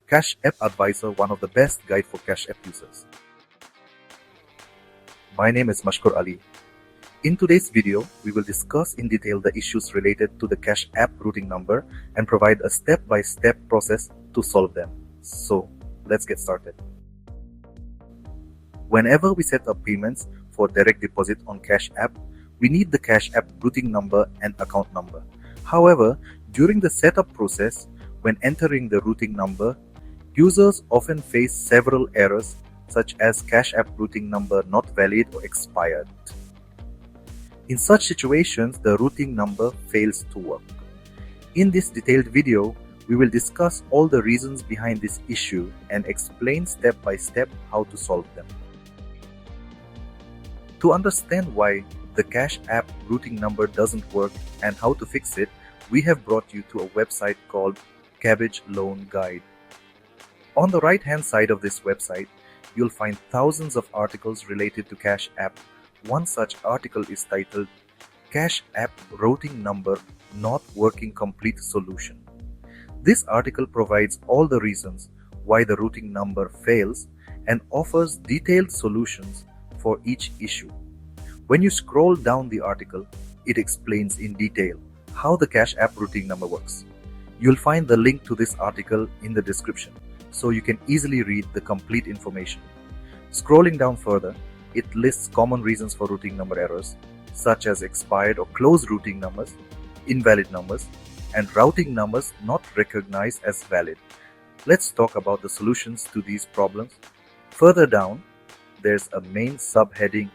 Cash App Advisor, one of the best guide for Cash App users. My name is Mashkur Ali. In today's video, we will discuss in detail the issues related to the Cash App routing number and provide a step-by-step process to solve them. So, let's get started. Whenever we set up payments for direct deposit on Cash App, we need the Cash App routing number and account number. However, during the setup process, when entering the routing number, users often face several errors such as Cash App routing number not valid or expired. In such situations, the routing number fails to work. In this detailed video, we will discuss all the reasons behind this issue and explain step by step how to solve them. To understand why the Cash App routing number doesn't work and how to fix it, we have brought you to a website called Cabbage Loan Guide. On the right-hand side of this website, you'll find thousands of articles related to Cash App. One such article is titled Cash App Routing Number Not Working Complete Solution. This article provides all the reasons why the routing number fails and offers detailed solutions for each issue. When you scroll down the article, it explains in detail how the Cash App routing number works. You'll find the link to this article in the description, so you can easily read the complete information. Scrolling down further, it lists common reasons for routing number errors, such as expired or closed routing numbers, invalid numbers, and routing numbers not recognized as valid. Let's talk about the solutions to these problems. Further down, there's a main subheading,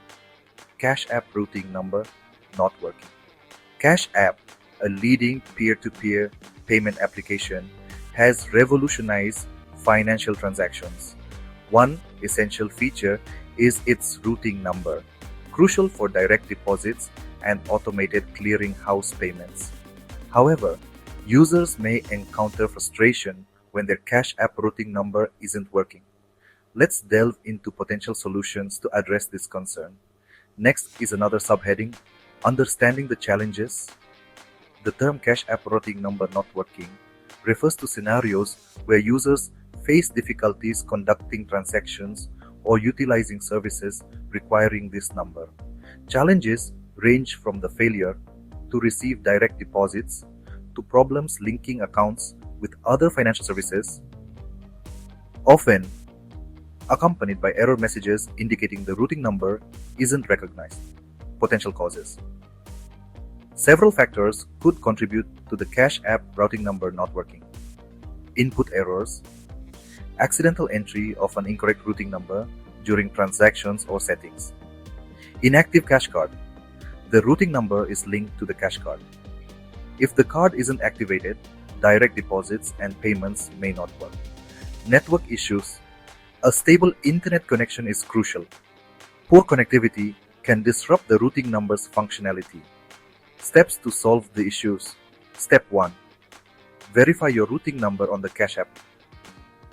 Cash App routing number not working. Cash App, a leading peer-to-peer payment application, has revolutionized financial transactions. One essential feature is its routing number, crucial for direct deposits and automated clearing house payments. However, users may encounter frustration when their Cash App routing number isn't working. Let's delve into potential solutions to address this concern. Next is another subheading, Understanding the Challenges. The term Cash App routing number not working refers to scenarios where users face difficulties conducting transactions or utilizing services requiring this number. Challenges range from the failure to receive direct deposits to problems linking accounts with other financial services, often accompanied by error messages indicating the routing number isn't recognized. Potential causes. Several factors could contribute to the Cash App routing number not working. Input errors, accidental entry of an incorrect routing number during transactions or settings. Inactive cash card. The routing number is linked to the cash card. If the card isn't activated, direct deposits and payments may not work. Network issues. A stable internet connection is crucial. Poor connectivity can disrupt the routing number's functionality. Steps to solve the issues. Step 1. Verify your routing number on the Cash App.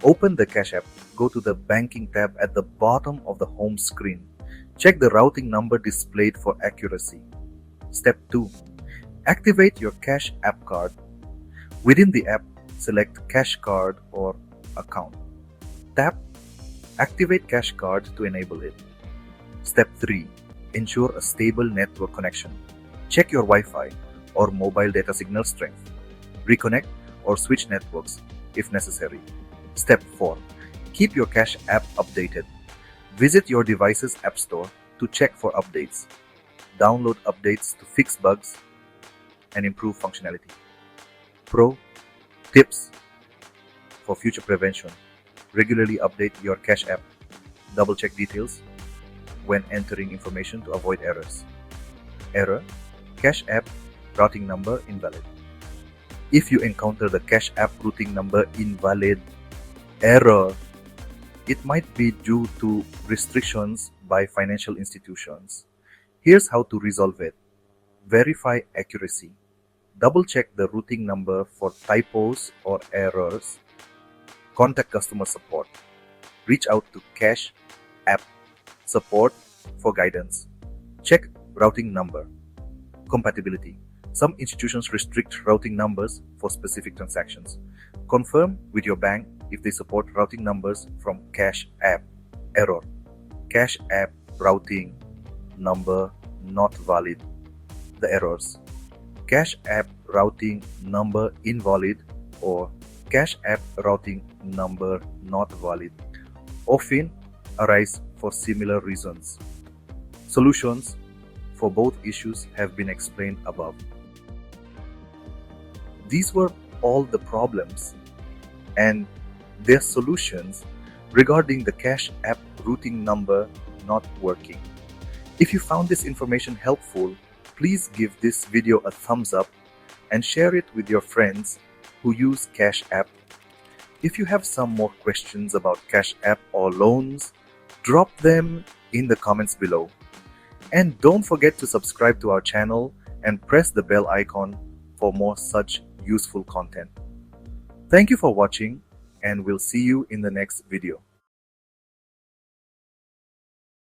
Open the Cash App, go to the Banking tab at the bottom of the home screen. Check the routing number displayed for accuracy. Step 2. Activate your Cash App card. Within the app, select Cash Card or Account. Tap Activate Cash Card to enable it. Step 3. Ensure a stable network connection. Check your Wi-Fi or mobile data signal strength. Reconnect or switch networks if necessary. Step 4. Keep your Cash App updated. Visit your device's App Store to check for updates. Download updates to fix bugs and improve functionality. Pro tips for future prevention. Regularly update your Cash App. Double check details when entering information to avoid errors. Error: Cash App routing number invalid. If you encounter the Cash App routing number invalid error, it might be due to restrictions by financial institutions. Here's how to resolve it. Verify accuracy. Double check the routing number for typos or errors. Contact customer support. Reach out to Cash App support for guidance. Check routing number. Compatibility. Some institutions restrict routing numbers for specific transactions. Confirm with your bank if they support routing numbers from Cash App. Error: Cash App routing number not valid. The errors: Cash App routing number invalid or Cash App routing number not valid often arise for similar reasons. Solutions for both issues have been explained above. These were all the problems and their solutions regarding the Cash App routing number not working. If you found this information helpful, please give this video a thumbs up and share it with your friends who use Cash App. If you have some more questions about Cash App or loans, drop them in the comments below. And don't forget to subscribe to our channel and press the bell icon for more such useful content. Thank you for watching, and we'll see you in the next video.